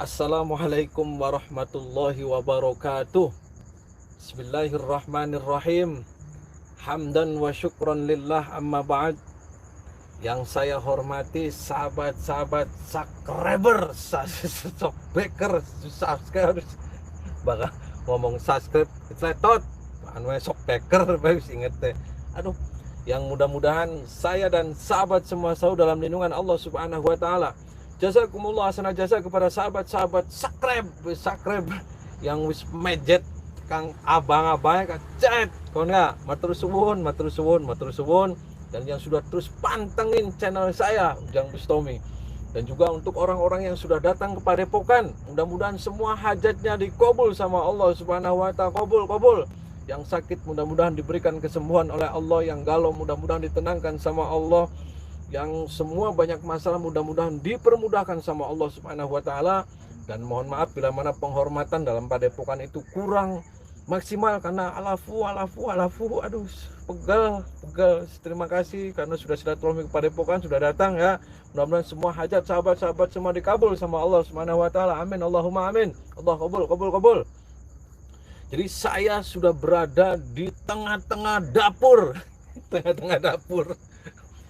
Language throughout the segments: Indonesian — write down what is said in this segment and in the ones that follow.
Assalamualaikum warahmatullahi wabarakatuh. Bismillahirrahmanirrahim. Hamdan wa syukran lillah, amma ba'd. Yang saya hormati sahabat-sahabat subscriber, subscriber, subscriber, bakal ngomong subscribe letot anu subscriber bagus inget teh. Aduh, yang mudah-mudahan saya dan sahabat semua selalu dalam lindungan Allah Subhanahu wa taala. Jazakumullah hasanah jasa kepada sahabat-sahabat subscribe yang wis mejet kang abang-abang kang cet kon ya, matur suwun, dan yang sudah terus pantengin channel saya Ujang Bustami, dan juga untuk orang-orang yang sudah datang ke Padepokan, mudah-mudahan semua hajatnya dikabul sama Allah Subhanahu wa taala. Kabul. Yang sakit mudah-mudahan diberikan kesembuhan oleh Allah, yang galau mudah-mudahan ditenangkan sama Allah, yang semua banyak masalah mudah-mudahan dipermudahkan sama Allah Subhanahu wa taala. Dan mohon maaf bila mana penghormatan dalam Padepokan itu kurang maksimal karena alafu aduh pegal. Terima kasih karena sudah silaturahmi ke Padepokan, sudah datang ya. Mudah-mudahan semua hajat sahabat-sahabat semua dikabul sama Allah Subhanahu wa taala. Amin, Allahumma amin. Allah kabul. Jadi saya sudah berada di tengah-tengah dapur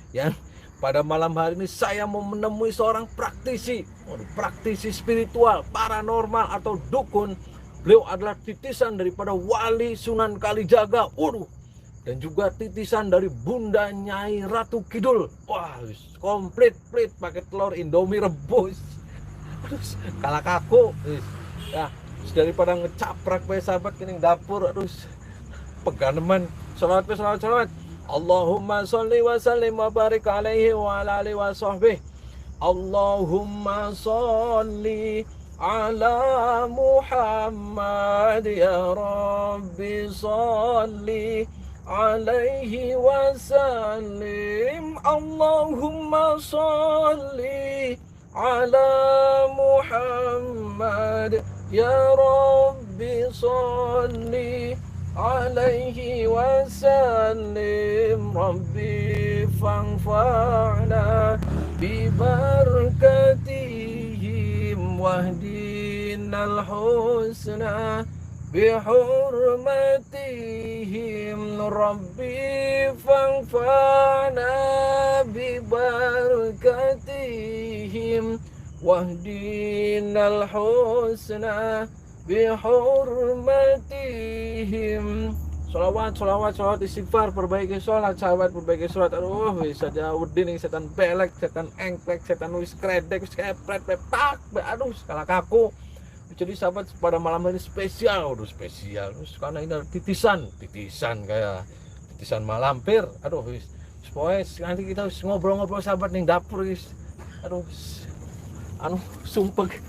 yang pada malam hari ini saya mau menemui seorang praktisi spiritual, paranormal atau dukun. Beliau adalah titisan daripada Wali Sunan Kalijaga, dan juga titisan dari Bunda Nyai Ratu Kidul. Wah, komplit pakai telur Indomie rebus. Terus kalah kaku, ya daripada ngecaprak bae sahabat kini dapur, peganeman. Salawat. Allahumma sholli wa sallim wa barik alaihi wa ala alihi wa sahbihi. Allahumma sholli ala Muhammad ya Rabbi sholli alaihi wa sallim. Allahumma sholli ala Muhammad ya Rabbi sholli alaihi wa sallim. Rabbi fanfa'na bi barakatihim wahdinal husna bi hurmatihim. Rabbi fanfa'na bi barakatihim wahdinal husna bihurmatihim. Salawat istighfar, perbaiki sholat sahabat, perbaiki sholat. Aduh wis aja udin setan belek, setan engklek, setan wis kredek, wis kepret pepak, aduh skala kaku. Jadi sahabat pada malam hari spesial terus karena ini titisan kayak titisan malampir. Aduh wis pokoknya nanti kita wis ngobrol-ngobrol sahabat ning dapur wis. Aduh sumpek.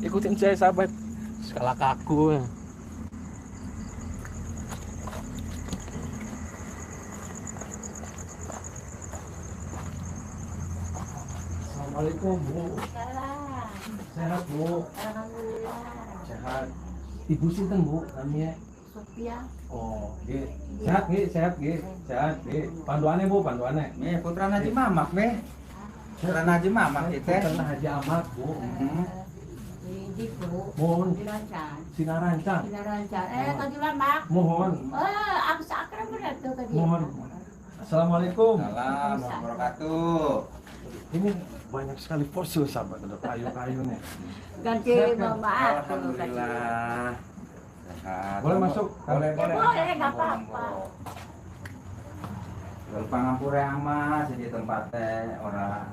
Ikutin saya sahabat. Skala kaku ya. Assalamualaikum Bu. Salam. Sehat Bu? Alhamdulillah. Sehat. Ibu sinten Bu namanya? Sophia. Oh, nggih. Sehat nggih. Panduannya Bu, panduannya. Nih, putra Haji Mamak nih. Putra Haji Mamak itu. Putra Haji Ahmad Bu. Di Bu. Mohon Sinarancang. Sinarancang. Tadi Mamak. Mohon. Aku sakra berat tuh tadi. Mohon. Assalamualaikum. Salam wabarakatuh. Ini banyak sekali fosil sahabat, ada kayu-kayunya. Ganti Mama. Alhamdulillah. Sehat. Boleh masuk? Boleh. Boleh, nggak apa-apa. Kalau pangampure ama di tempatnya orang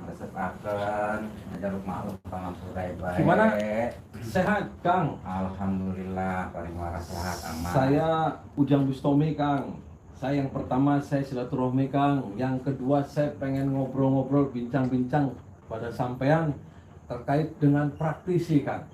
resepaken jaluk makhluk pangampure baik. Gimana? Sehat, Kang? Alhamdulillah paling waras sehat aman. Saya Ujang Bustami, Kang. Saya yang pertama saya silaturahmi, Kang. Yang kedua saya pengen ngobrol-ngobrol, bincang-bincang pada sampean terkait dengan praktisi, Kang.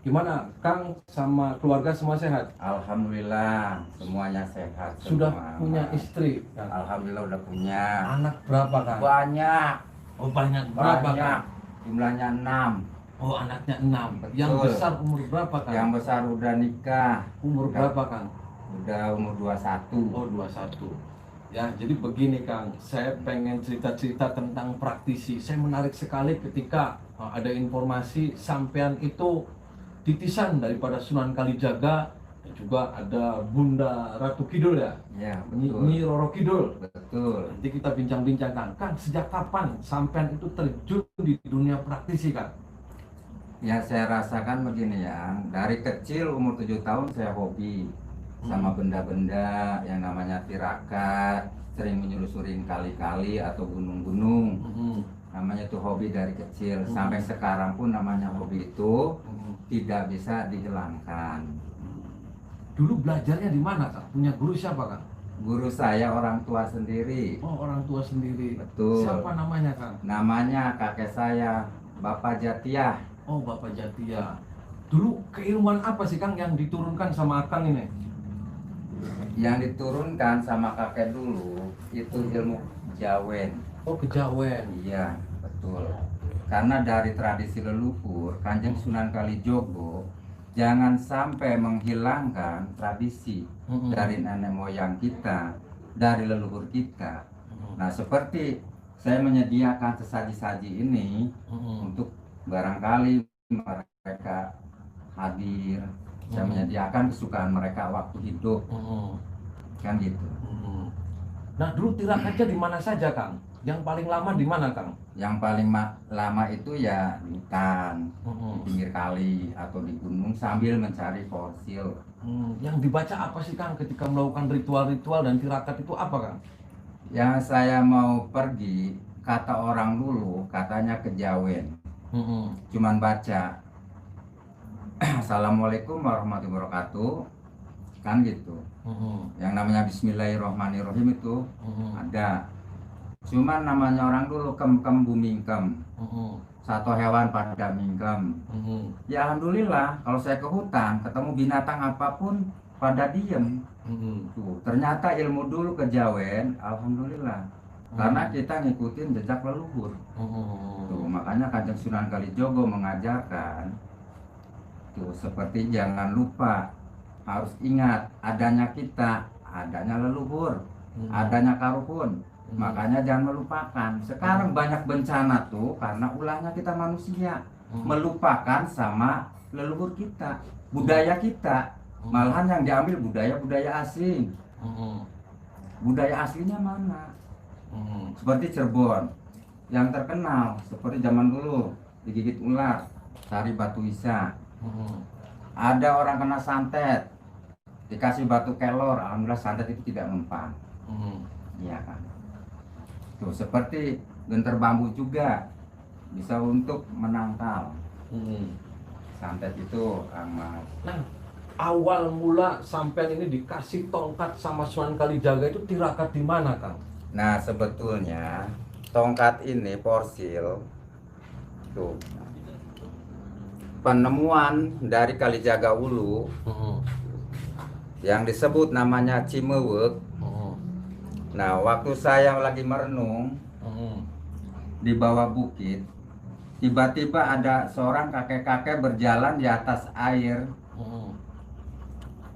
Gimana, Kang sama keluarga semua sehat? Alhamdulillah semuanya sehat. Sudah semua punya aman. istri, Kang? Alhamdulillah udah punya. Anak berapa, Kang? Banyak. Oh, banyak. Berapa, Banyak. Kang? Jumlahnya 6. Oh, anaknya 6. Betul. Yang besar umur berapa, Kang? Yang besar udah nikah. Umur berapa, Kang? Udah umur 21. Oh, 21. Ya, jadi begini Kang, saya pengen cerita-cerita tentang praktisi. Saya menarik sekali ketika ada informasi sampean itu titisan daripada Sunan Kalijaga dan juga ada Bunda Ratu Kidul ya, Ya, Nyi betul. Nyi Roro Kidul. Betul. Nanti kita bincang-bincangkan, Kang. Sejak kapan sampean itu terjun di dunia praktisi, Kang? Ya saya rasakan begini ya, dari kecil umur 7 tahun saya hobi sama benda-benda yang namanya tirakat, sering menyusurin kali-kali atau gunung-gunung. Namanya itu hobi dari kecil, sampai sekarang pun namanya hobi itu tidak bisa dihilangkan. Dulu belajarnya di mana, Kang? Punya guru siapa, Kang? Guru saya orang tua sendiri. Oh, orang tua sendiri. Betul. Siapa namanya, Kang? Namanya kakek saya, Bapak Jatiah. Oh, Bapak Jatia. Dulu keilmuan apa sih, Kang, yang diturunkan sama Akang ini? Yang diturunkan sama kakek dulu itu ilmu kejawen. Oh, kejawen. Iya, betul. Karena dari tradisi leluhur, Kanjeng Sunan Kalijogo jangan sampai menghilangkan tradisi dari nenek moyang kita, dari leluhur kita. Nah, seperti saya menyediakan sesaji-saji ini untuk barangkali mereka hadir, saya menyediakan kesukaan mereka waktu hidup, kan gitu. Nah, dulu tirakatnya di mana saja, Kang? Yang paling lama di mana, Kang? Yang paling lama itu ya di hutan, di pinggir kali atau di gunung sambil mencari fosil. Yang dibaca apa sih, Kang, ketika melakukan ritual-ritual dan tirakat itu apa, Kang? Yang saya mau pergi, kata orang dulu katanya kejawen. Cuman baca Assalamualaikum warahmatullahi wabarakatuh, kan gitu. Yang namanya Bismillahirrohmanirrohim itu ada. Cuman namanya orang dulu kem-kem bumingkem, satu hewan pada mingkem. Ya alhamdulillah kalau saya ke hutan ketemu binatang apapun pada diem. Tuh, ternyata ilmu dulu kejawen, alhamdulillah. Karena kita ngikutin jejak leluhur. Tuh, makanya Kanjeng Sunan Kalijogo mengajarkan tuh seperti jangan lupa, harus ingat adanya kita, adanya leluhur, adanya karuhun. Makanya jangan melupakan. Sekarang banyak bencana tuh karena ulahnya kita manusia, melupakan sama leluhur kita, budaya kita. Malahan yang diambil budaya-budaya asing. Budaya aslinya mana? Seperti Cirebon yang terkenal seperti zaman dulu digigit ular, cari batu isa. Ada orang kena santet, dikasih batu kelor, alhamdulillah santet itu tidak mempan. Iya kan. Tuh seperti genter bambu juga bisa untuk menangkal. Santet itu amat. Nah, awal mula sampean ini dikasih tongkat sama Sunan Kalijaga itu tirakat di mana, Kang? Nah sebetulnya tongkat ini porsil tuh penemuan dari Kalijaga Ulu yang disebut namanya Cimewek. Nah waktu saya lagi merenung di bawah bukit, tiba-tiba ada seorang kakek-kakek berjalan di atas air,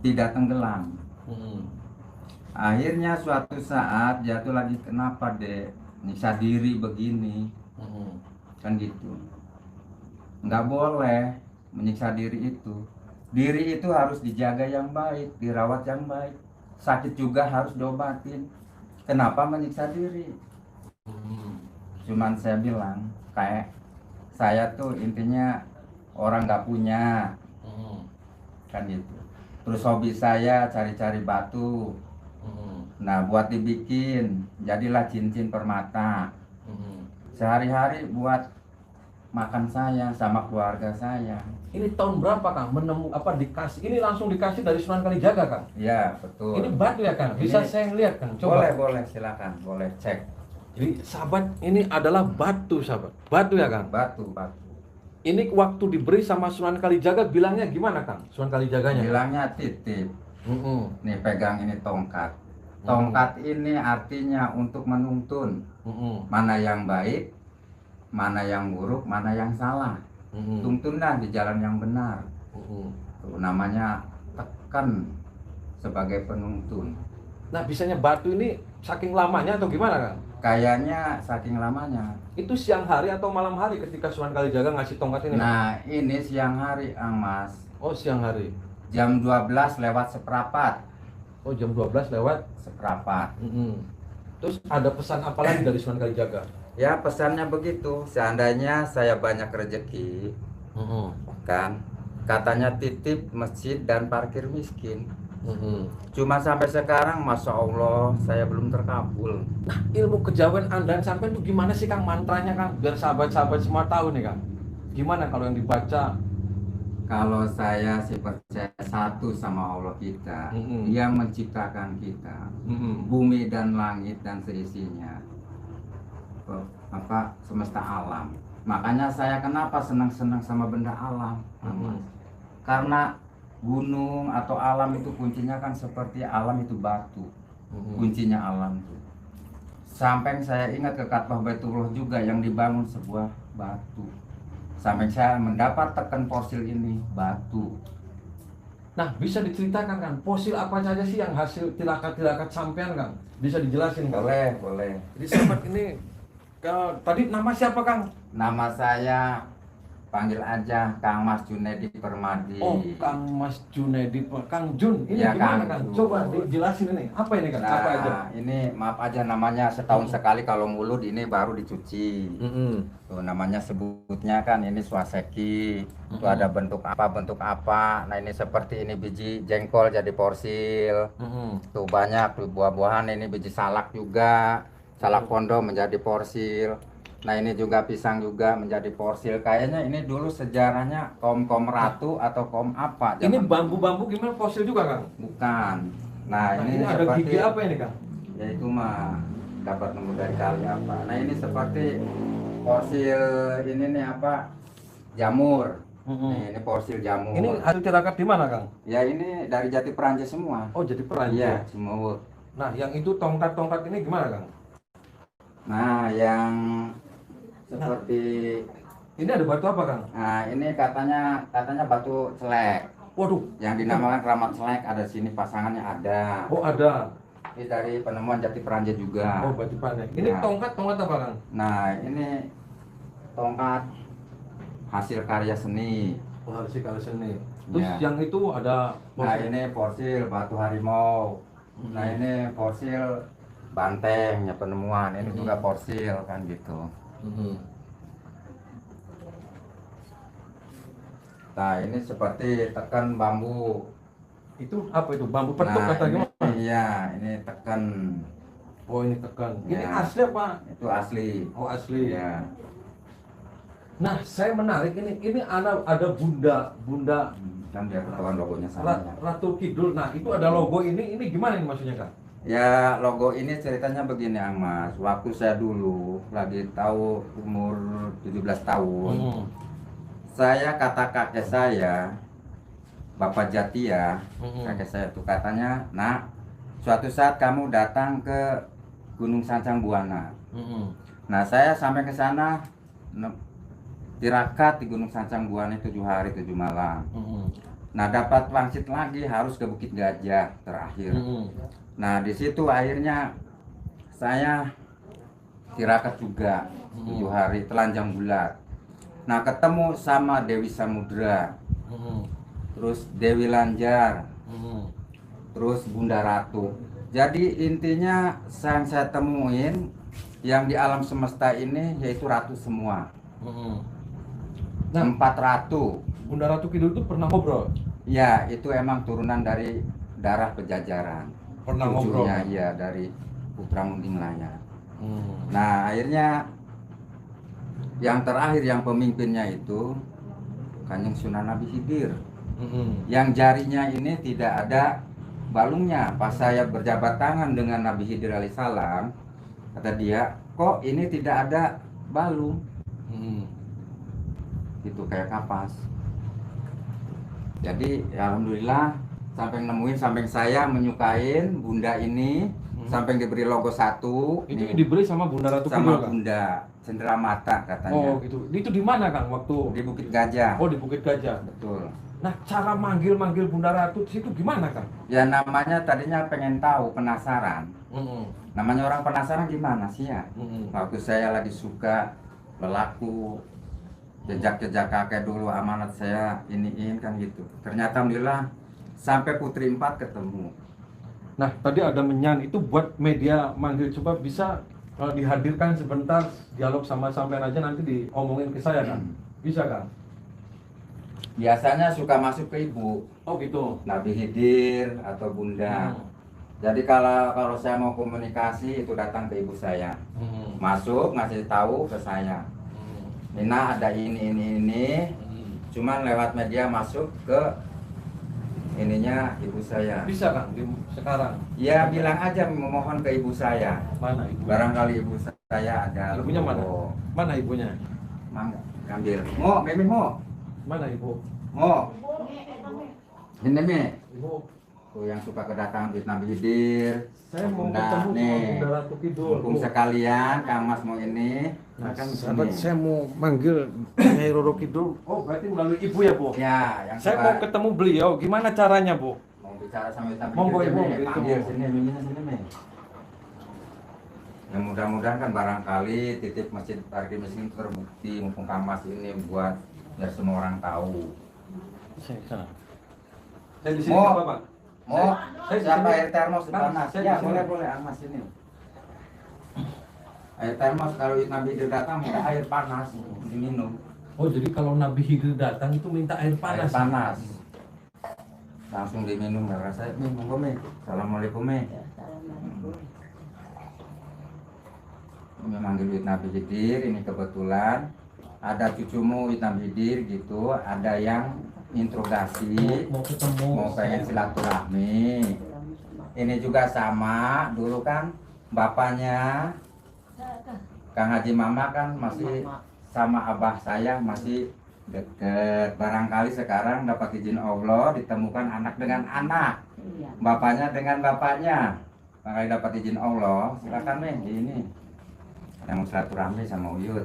tidak tenggelam. Akhirnya suatu saat jatuh lagi, kenapa dek nyiksa diri begini, kan gitu. Nggak boleh menyiksa diri itu. Diri itu harus dijaga yang baik, dirawat yang baik. Sakit juga harus diobatin. Kenapa menyiksa diri? Cuman saya bilang kayak saya tuh intinya orang nggak punya, kan gitu. Terus hobi saya cari-cari batu. Nah buat dibikin jadilah cincin permata. Sehari-hari buat makan saya sama keluarga saya. Ini tahun berapa, Kang? Dikasih? Ini langsung dikasih dari Sunan Kalijaga, Kang? Ya betul. Ini batu ya, Kang? Bisa Ini- saya lihat, Kang? Coba. Boleh silakan, boleh cek. Jadi sahabat, ini adalah batu, sahabat. Batu ya, Kang? Batu. Ini waktu diberi sama Sunan Kalijaga bilangnya gimana, Kang? Sunan Kalijaganya? Bilangnya titip. Nih pegang ini tongkat. Tongkat ini artinya untuk menuntun mana yang baik, mana yang buruk, mana yang salah. Tuntunlah di jalan yang benar. Tuh, namanya tekan sebagai penuntun. Nah, bisanya batu ini saking lamanya atau gimana, Kang? Kayaknya saking lamanya. Itu siang hari atau malam hari ketika Sunan Kalijaga ngasih tongkat ini? Nah, ini siang hari, Mas. Oh, siang hari. Jam 12 lewat seperempat. Oh, jam 12 lewat. Seperempat. Terus ada pesan apa lagi dari Sunan Kalijaga? Ya, pesannya begitu. Seandainya saya banyak rezeki, kan? Katanya titip masjid dan parkir miskin. Cuma sampai sekarang, masya Allah, saya belum terkabul. Nah, ilmu kejawen Anda sampai itu gimana sih Kang, mantranya Kang? Biar sahabat-sahabat semua tahu nih Kang. Gimana kalau yang dibaca? Kalau saya sih percaya satu sama Allah kita, yang menciptakan kita, bumi dan langit dan seisinya, semesta alam. Makanya saya kenapa senang-senang sama benda alam, karena gunung atau alam itu kuncinya kan seperti alam itu batu, kuncinya alam itu. Sampai saya ingat ke Ka'bah Baitullah juga yang dibangun sebuah batu. Sampai saya mendapat tekan fosil ini batu. Nah, bisa diceritakan Kang, fosil apa saja sih yang hasil tirakat-tirakat sampean Kang? Bisa dijelasin Kang? Boleh. Jadi sahabat ini, tadi nama siapa Kang? Nama saya panggil aja Kang Mas Junedi Permadi. Oh, Kang Mas Junedi, Kang Jun. Ini Ya, gimana Kang Kang? Jun. Coba dijelasin ini. Apa ini Kang? Nah, Apa aja? ini maaf aja namanya setahun sekali kalau mulut ini baru dicuci. Tuh, namanya sebutnya kan ini swaseki. Itu ada bentuk apa. Nah, ini seperti ini biji jengkol jadi porsil. Tuh banyak tuh buah-buahan, ini biji salak juga. Salak pondok menjadi porsil. Nah, ini juga pisang juga menjadi porsil. Kayaknya ini dulu sejarahnya kaum ratu atau kaum apa. Ini bambu-bambu gimana, fosil juga Kang? Bukan. Nah, ini ada seperti gigi apa ini Kang? ya itu mah dapat nemu dari kali apa. Nah, ini seperti fosil ini nih apa, jamur. Nih, ini fosil jamur. Ini hasil tirakat di mana Kang? Ya, ini dari jati Perancis semua. Oh, jadi Perancis. Iya, semua. Nah, yang itu tongkat-tongkat ini gimana Kang? Nah, yang seperti Ini ada batu apa Kang? nah, ini katanya batu celek. Waduh. Yang dinamakan keramat celek ada di sini, pasangannya ada. Oh, ada. Ini dari penemuan jati Perancis juga. Oh, batu panek. Ini Ya. tongkat apa Kang? Nah, ini tongkat hasil karya seni. Oh, hasil karya seni. Terus Ya. yang itu ada Nah, ini fosil batu harimau. Nah, ini fosil banteng ya penemuan. Ini juga fosil kan gitu. Nah, ini seperti tekan bambu. Itu apa itu? Bambu petuk Nah, kata ini, gimana? iya, ini tekan. Oh, ini tekan. Ini Ya. asli apa? Itu asli. Oh, asli. Ya. Nah, saya menarik ini. Ini ada bunda Kan biar ketahuan logonya sama ya. Ratu Kidul. Nah, itu ada logo ini gimana ini maksudnya Kang? Ya, logo ini ceritanya begini, Mas. Waktu saya dulu lagi tahu umur 17 tahun. Saya kata kakek saya, Bapak Jatia, kakek saya itu katanya, "Nak, suatu saat kamu datang ke Gunung Sancang Buana." Nah, saya sampai ke sana tirakat di Gunung Sancang Buana 7 hari 7 malam. Nah, dapat wangsit lagi harus ke Bukit Gajah terakhir. Nah, di situ akhirnya saya tirakat juga 7 hari telanjang bulat. Nah, ketemu sama Dewi Samudra, terus Dewi Lanjar, terus Bunda Ratu. Jadi intinya yang saya temuin yang di alam semesta ini yaitu ratu semua. Nah, 4 ratu. Bunda Ratu Kidul itu pernah ngobrol? Ya, itu emang turunan dari darah Pejajaran. Pernah ngobrol? Cucunya, iya, dari Putra Munding Laya. Nah, akhirnya yang terakhir yang pemimpinnya itu Kanjeng Sunan Nabi Khidir. Yang jarinya ini tidak ada balungnya. Pas saya berjabat tangan dengan Nabi Khidir alaihissalam, kata dia, "Kok ini tidak ada balung?" Gitu, kayak kapas. Jadi ya alhamdulillah sampai nemuin, sampai saya menyukain bunda ini, sampai diberi logo 1. Itu nih, diberi sama Bunda Ratu sama Kidul Kang? Bunda Cenderamata katanya. Oh, gitu. Itu di mana Kang waktu? Di Bukit Gajah. Oh, di Bukit Gajah. Betul. Nah, cara manggil Bunda Ratu di situ gimana Kang? Ya namanya tadinya pengen tahu, penasaran. Namanya orang penasaran gimana sih ya. Mm-mm. Waktu saya lagi suka lelaku, jejak-jejak kakek dulu amanat saya iniin kan gitu. Ternyata alhamdulillah sampai putri 4 ketemu. Nah, tadi ada menyan itu buat media manggil, coba bisa dihadirkan sebentar dialog sama sampean aja, nanti diomongin ke saya kan? Bisa kan? Biasanya suka masuk ke ibu, Oh gitu. Nabi Khidir atau Bunda. Hmm. Jadi kalau saya mau komunikasi itu datang ke ibu saya. Hmm. Masuk ngasih tahu ke saya. Nina ada ini. Cuman lewat media masuk ke ininya ibu saya. Bisa kan sekarang? Ya bilang aja memohon ke ibu saya. Mana ibu? Barangkali ibu saya ada. Ibunya mana? logo. Mana ibunya? Mangga, ambil. Mo, Mimi mo. Mana ibu? Mo. Ini Mi. Ibu, Tuh yang suka kedatangan di Nabi Khidir. saya mau Bunda, ketemu sama nih. Bunda Ratu Kidul. Mumpung sekalian Kang Mas mau ini. Nah, Makan sahabat, sini. saya mau manggil Nyai Roro Kidul. Oh, berarti melalui ibu ya, Bu? Ya, yang Saya suka mau ketemu beliau. Gimana caranya, Bu? mau bicara sama Nabi Monggo, Khidir, Ibu, Mi. gitu, Panggil Bu. sini, Miminya sini, Mi. Ya mudah-mudahan kan barangkali titip masjid parkir miskin terbukti mumpung Kang Mas ini buat biar semua orang tahu. Saya ke sana. Saya di sini, Mau. Pak, Pak. Mau Saya di siapa sini. air termos Kan, panas? saya di Ya sini. boleh Mas ini. Air termos kalau Nabi Khidir datang minta air panas diminum. Oh, jadi kalau Nabi Khidir datang itu minta air Air panas. panas. Langsung diminum ya rasa. Mi, monggo Mi. Assalamualaikum Mi. Ya, assalamualaikum. Ini manggil Wid Nabi Khidir, ini kebetulan ada cucumu Wid Nabi Khidir gitu, ada yang interogasi, Mau ketemu. mau pengen silaturahmi. Ini juga sama, dulu kan bapaknya Kang Haji Mama kan masih sama abah saya masih deket. Barangkali sekarang dapat izin Allah ditemukan anak dengan anak, Iya. bapaknya dengan bapaknya. Barangkali dapat izin Allah, silakan nih di ini. Yang mau silaturahmi sama Uyut.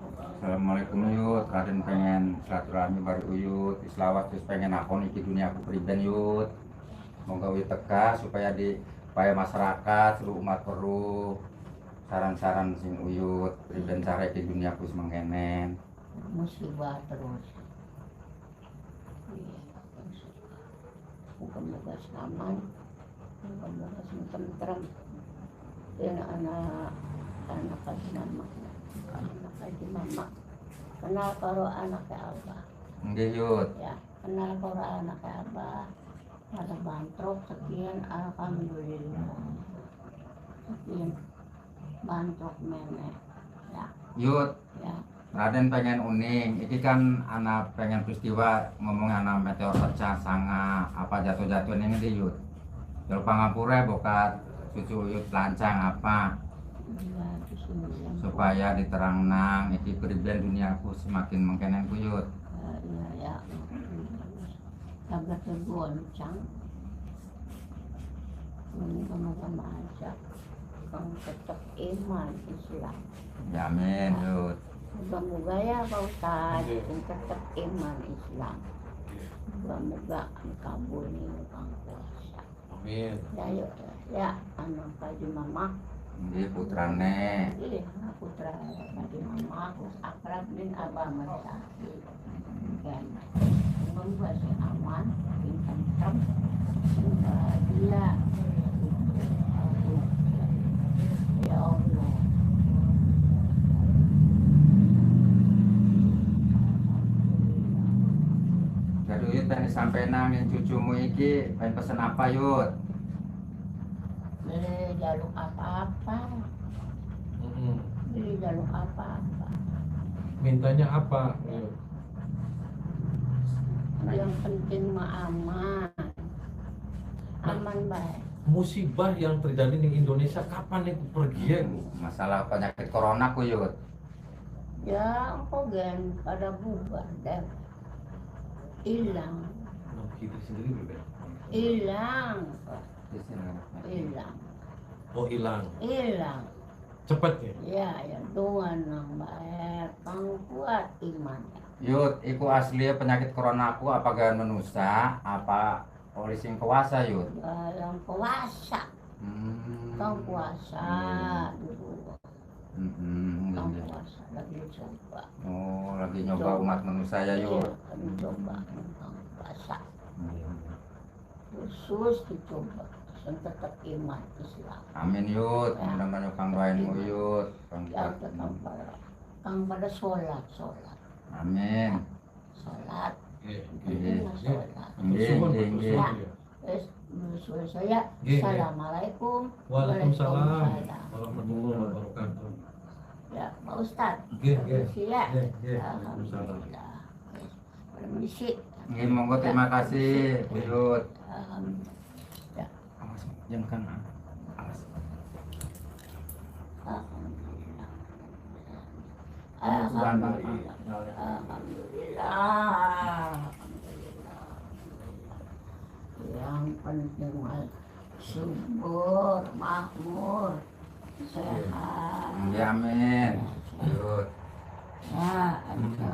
Assalamualaikum Yud, Raden pengen silaturahmi baru Uyut, islawat terus pengen akon iki dunia aku priben Yud. Moga Uyut teka supaya masyarakat seluruh umat perlu saran-saran sing Uyut priben cara di dunia aku semengkenen. Musibah terus. Iya, moga-moga aman, moga-moga tentrem. Dan anak haji mama kenal karo anaknya abah Nggih Yud. ya, kenal karo anaknya abah ada bantrok sekian, alhamdulillah sekian bantrok nenek ya. Yud, Ya, Raden pengen uning, iki kan anak pengen peristiwa ngomong anak meteor pecah sanga apa jatuh-jatuh ini di Yud. Jol pangapura bokat cucu Yud lancang apa ya, bismillah. supaya diterang nang iki priben duniaku semakin mengkenen kuyut. Ya, ya, agak tergoncang sama aja kamu tetap iman Islam. Jamin Yud. Moga-moga ya Pak Ustadz tetap iman Islam. Moga-moga kabul nih Kang puasa. Amin. Ya yuk ya anak Haji Mama. Ini putrane. Iya putra Haji Mama terus akrab din Abah Masaki. Dan semoga si aman, pintar, bahagia. Ya Allah. Jadi Yud pengen sampai nang yang cucumu iki pengen pesen apa Yud? beli jaluk apa-apa, beli jaluk apa-apa. Mintanya apa? Yang penting mah aman, aman baik. Musibah yang terjadi di Indonesia kapan itu pergi ya? Masalah penyakit corona ku Yud. Ya, engkau gen pada bubar deh, hilang, Kita sendiri juga. hilang, Di sini. hilang, Oh hilang. hilang. Cepat ya? Ya, ya Tuhan yang baik, kang kuat iman. Yud, iku asli penyakit corona aku apa gan manusia apa oleh sing kuasa Yud? Yang kuasa, kang kuasa dulu, kang Iya. kuasa lagi coba. Oh, lagi nyoba umat manusia ya Yud. Iya, kami coba kang kuasa, khusus dicoba, yang tetap iman Islam. Amin Yud, Ya. mudah-mudahan kang doainmu Yud. Kang Yang tetap pada sholat, Amin. sholat, Iya. sholat. Nggih. Menurut saya, Iya. Assalamualaikum. Waalaikumsalam warahmatullahi wabarakatuh. Ya, Pak Ustad. Nggih, nggih. Permisi ya. Nggih. Alhamdulillah. Permisi. Nggih, monggo terima kasih Yud. Alhamdulillah. Awas, jangan kan. Awas. Alhamdulillah. Tuhan, Pak. Alhamdulillah. Yang penting subur, makmur, sehat. Nggih, amin. Yud. Ya, ada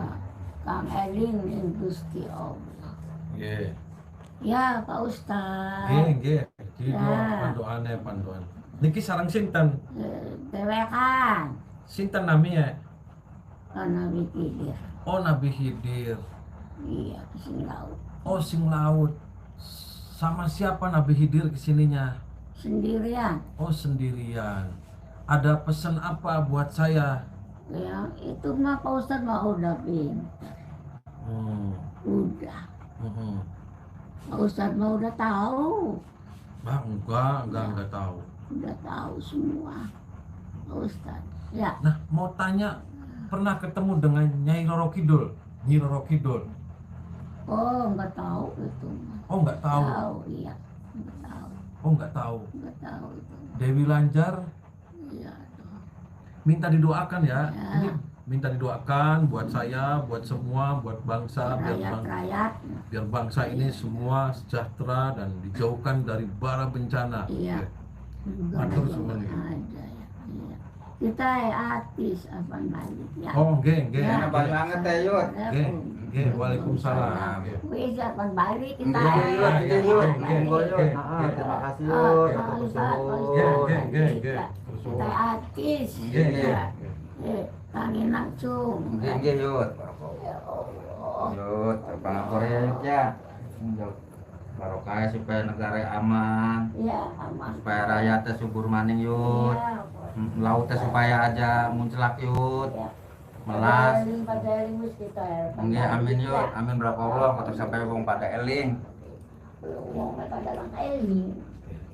Kang Eling yang Gusti Allah. Nggih. Ya, Pak Ustad. Nggih. Di Ya. panduan. Niki sarang sinten? Dewekan. Sinten namanya? Karena Khidir. Oh Nabi Khidir. Iya, sing laut. Oh sing laut. Sama siapa Nabi Khidir kesininya? Sendirian. Oh sendirian. Ada pesan apa buat saya? Yang itu mah Pak Ustad mah udah pintar. Udah. Pak Ustad mah udah tahu. Enggak tahu. Udah tahu semua. Pak Ustad. Ya. Nah, mau tanya, pernah ketemu dengan Nyai Roro Kidul? Nyi Roro Kidul. Oh, nggak tahu itu mah. Oh, enggak tahu. Tahu, iya. Nggak tahu. Oh, enggak tahu. Nggak tahu itu. Dewi Lanjar Iya. minta didoakan ya. Ya. Ini minta didoakan buat saya, buat semua, buat bangsa, Rakyat-rakyat. biar bangsa ini semua sejahtera dan dijauhkan dari bara bencana. Iya. Matur suwun. Ada ya. Iya. Kita artis apa balik ya. Oh, nggih. Enak banget ya Yud. Nggih, waalaikumsalam. Wis akan balik kita. Nggih, Yud. Monggo Yud. Terima kasih Yud. Nggih. Kita artis. Nggih. Kangen langsung. Nggih Yud. Ya Allah. Yud, pangapura ya Yud ya. Yud. Barokah supaya negara aman, Ya, aman. supaya rakyatnya subur maning Yud. Ya, Lautnya supaya aja muncelak Yud. ya. Melas. Pada eling wis kita ya. Nggih, amin Yud. Amin berapa Allah kata sampai wong pada eling. Wong pada lang eling.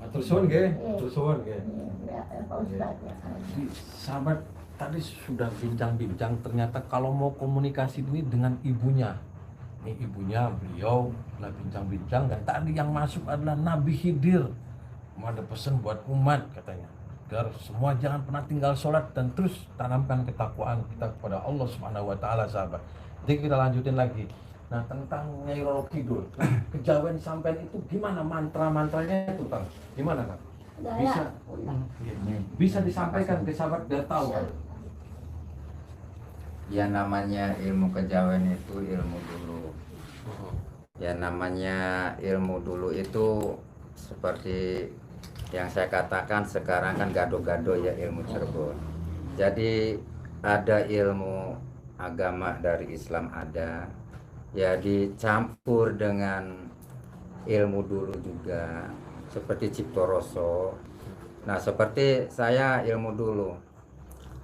Matur suwun nggih. Matur suwun nggih. Ya, Pak Ustad ya. Sahabat tadi sudah bincang-bincang, ternyata kalau mau komunikasi ini dengan ibunya, ini ibunya beliau lah bincang-bincang, dan tadi yang masuk adalah Nabi Khidir. Mau ada pesan buat umat katanya, agar semua jangan pernah tinggal sholat dan terus tanamkan ketakwaan kita kepada Allah Subhanahu Wa Taala, sahabat. Jadi kita lanjutin lagi. Nah, tentang Nyai Roro Kidul, kejawen sampean itu gimana mantra-mantranya itu, Kang? Gimana, Kang? Bisa disampaikan ke sahabat biar tahu. Ya namanya ilmu kejawen itu ilmu dulu. Ya namanya ilmu dulu itu seperti yang saya katakan sekarang kan gado-gado ya ilmu Cirebon. Jadi ada ilmu agama dari Islam ada, ya dicampur dengan ilmu dulu juga seperti Ciptoroso. Nah seperti saya ilmu dulu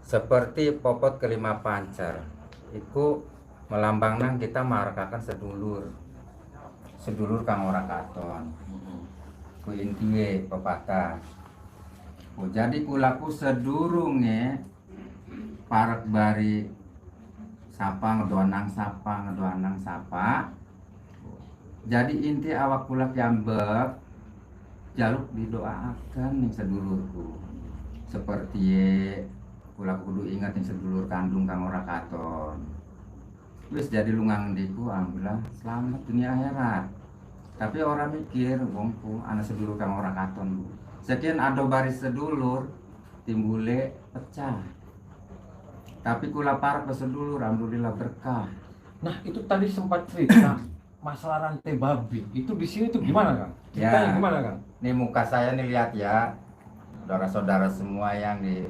seperti popot kelima pancar itu melambangkan kita marakakan sedulur kang ora katon ku intiwe pepatah Oh, jadi kulaku sedurunge parek bari sapa ngedoanang sapa. Jadi inti awak kula kiambek jaluk didoakan yang sedulurku. Seperti kula kudu ingat yang sedulur kandung kang ora katon. Wis jadi lungang ngendiku alhamdulillah selamat dunia akhirat. Tapi orang mikir wongku anak sedulur kang ora katon, Bu. Sekian ado baris sedulur timbule pecah. Tapi kula parek sedulur alhamdulillah berkah. Nah, itu tadi sempat cerita masalah rantai babi. Itu di sini tuh gimana, Kang? Ceritanya Ya. gimana, Kang? Nih muka saya nih lihat ya. Saudara-saudara semua yang di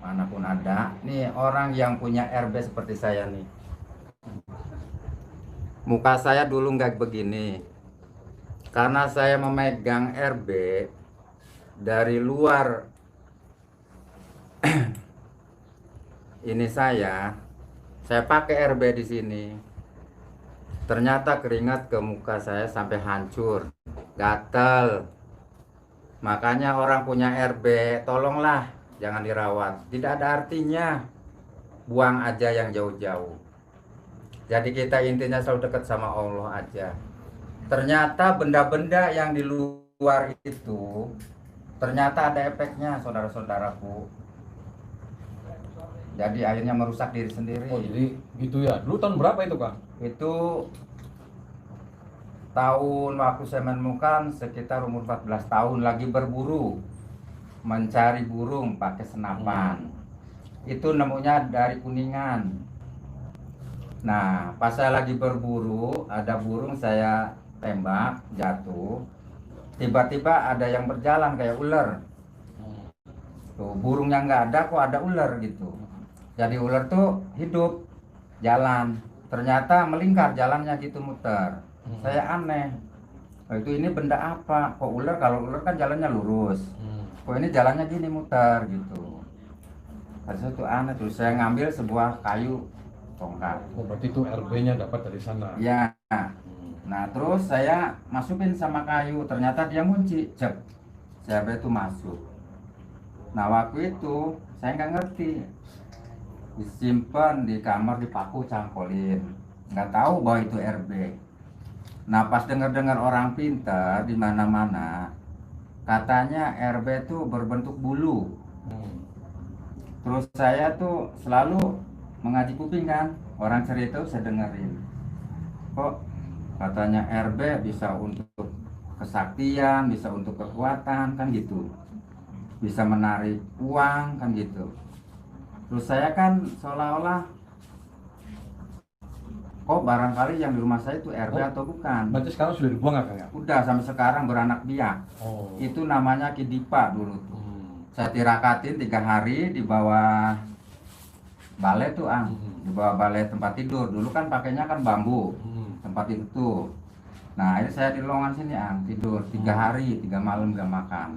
manapun ada. Nih orang yang punya RB seperti saya nih. Muka saya dulu nggak begini. Karena saya memegang RB dari luar ini saya pakai RB di sini. Ternyata keringat ke muka saya sampai hancur, gatel. Makanya orang punya RB, tolonglah jangan dirawat. Tidak ada artinya, buang aja yang jauh-jauh. Jadi kita intinya selalu dekat sama Allah aja. Ternyata benda-benda yang di luar itu ternyata ada efeknya, saudara-saudaraku. Jadi akhirnya merusak diri sendiri. Oh, jadi gitu ya. Dulu tahun berapa itu, Kang? Itu tahun waktu saya menemukan sekitar umur 14 tahun lagi berburu, mencari burung pakai senapan. Itu nemunya dari Kuningan. Nah, pas saya lagi berburu, ada burung saya tembak, jatuh. Tiba-tiba ada yang berjalan kayak ular. Tuh, burungnya nggak ada, kok ada ular gitu. Jadi ular tuh hidup, jalan. Ternyata melingkar jalannya gitu, muter. Saya aneh. Oh, itu ini benda apa? Kok ular? Kalau ular kan jalannya lurus. Kok ini jalannya gini muter gitu. Tadi itu aneh tuh. Saya ngambil sebuah kayu tongkat. Oh, berarti itu RB-nya dapat dari sana. Ya. Nah, terus saya masukin sama kayu. Ternyata dia ngunci. Cep. Saya itu masuk. Nah, waktu itu saya nggak ngerti. Disimpan di kamar, dipaku, cangkolin. Nggak tahu bahwa itu RB. Nah, pas dengar-dengar orang pintar di mana-mana, katanya RB itu berbentuk bulu. Terus saya tuh selalu mengaji kuping kan, orang cerita saya dengerin. Kok katanya RB bisa untuk kesaktian, bisa untuk kekuatan kan gitu. Bisa menarik uang kan gitu. Terus saya kan seolah-olah kok barangkali yang di rumah saya itu RB atau bukan. Berarti sekarang sudah dibuang nggak, Kang? Ya? Udah sampai sekarang beranak biak. Oh. Itu namanya Kidipa dulu tuh. Saya tirakatin 3 hari di bawah balai tuh di bawah balai tempat tidur. Dulu kan pakainya kan bambu tempat itu tuh. Nah ini saya di lowongan sini tidur 3 hari 3 malam gak makan.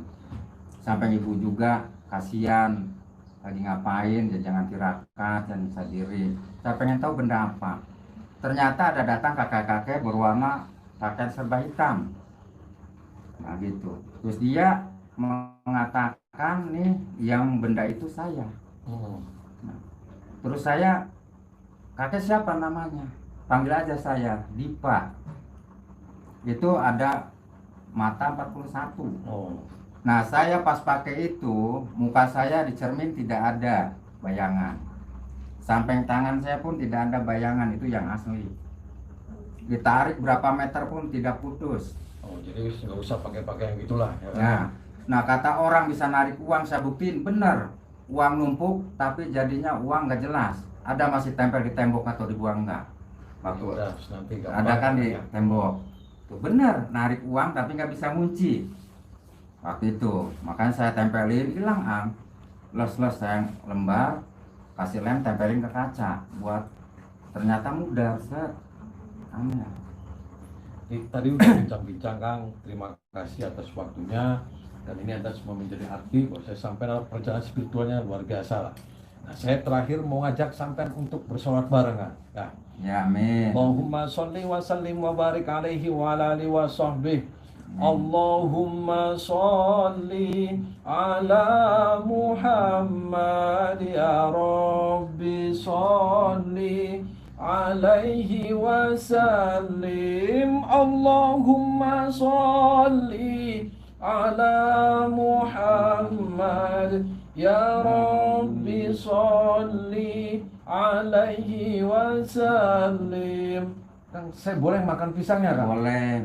Sampai ibu juga kasihan lagi ngapain, ya jangan tirakat, jangan bisa diri. Saya pengen tahu benda apa. Ternyata ada datang kakek-kakek berwarna pakaian serba hitam. Nah gitu. Terus dia mengatakan nih yang benda itu saya. Nah, terus saya, kakek siapa namanya? Panggil aja saya, Dipa. Itu ada mata 41. Nah saya pas pakai itu, muka saya di cermin tidak ada bayangan. Samping tangan saya pun tidak ada bayangan, itu yang asli. Ditarik berapa meter pun tidak putus. Oh, jadi nggak usah pakai yang gitulah. Ya. Nah kata orang bisa narik uang, saya buktiin benar. Uang numpuk tapi jadinya uang nggak jelas. Ada masih tempel di tembok atau dibuang enggak? Waktu ada kan di tembok. Tuh benar, narik uang tapi nggak bisa ngunci. Waktu itu, makanya saya tempelin, hilang les-les saya lembar, kasih lem, tempelin ke kaca, buat ternyata mudah, set. Aneh. Tadi udah bincang-bincang, Kang. Terima kasih atas waktunya. Dan ini atas menjadi arti bahwa saya sampai dalam perjalanan spiritualnya luar biasa lah. Nah, saya terakhir mau ngajak sampean untuk bersolat bareng, Kang. Ya, amin. Allahumma sholli wa sallim wa barik alaihi wa ala alihi wa sahbihi Allahumma sholli ala Muhammad ya Rabbi sholli alaihi wasallim. Allahumma sholli ala Muhammad ya Rabbi sholli alaihi wasallim. Kang, saya boleh makan pisangnya, Kang? Boleh.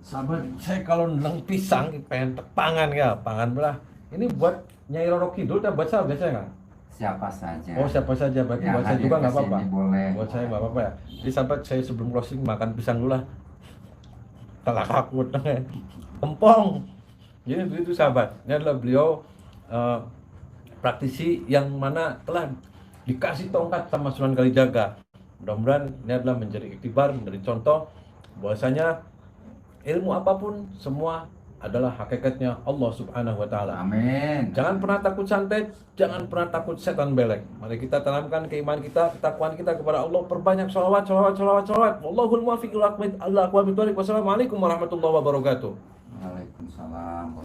Sahabat, saya kalau nendang pisang pengen pangan ya, pangan belah. Ini buat Nyai Roro Kidul dan buat saya biasanya nggak? Siapa saja. Oh, siapa saja, berarti Yang buat saya hadir juga nggak ke apa-apa. sini boleh. Buat saya nggak apa-apa ya. Jadi sahabat, saya sebelum closing makan pisang dulu lah. Telah takut, empong. Jadi begitu sahabat. Ini adalah beliau praktisi yang mana telah dikasih tongkat sama Sunan Kalijaga. Mudah-mudahan ini adalah menjadi iktibar, menjadi contoh bahwasanya ilmu apapun semua adalah hakikatnya Allah Subhanahu wa taala. Amin. Jangan pernah takut santet, jangan pernah takut setan belek. Mari kita tanamkan keimanan kita, ketakwaan kita kepada Allah, perbanyak sholawat. Wallahul muwaffiq ila aqwamit thoriq. Wassalamualaikum warahmatullahi wabarakatuh. Waalaikumsalam.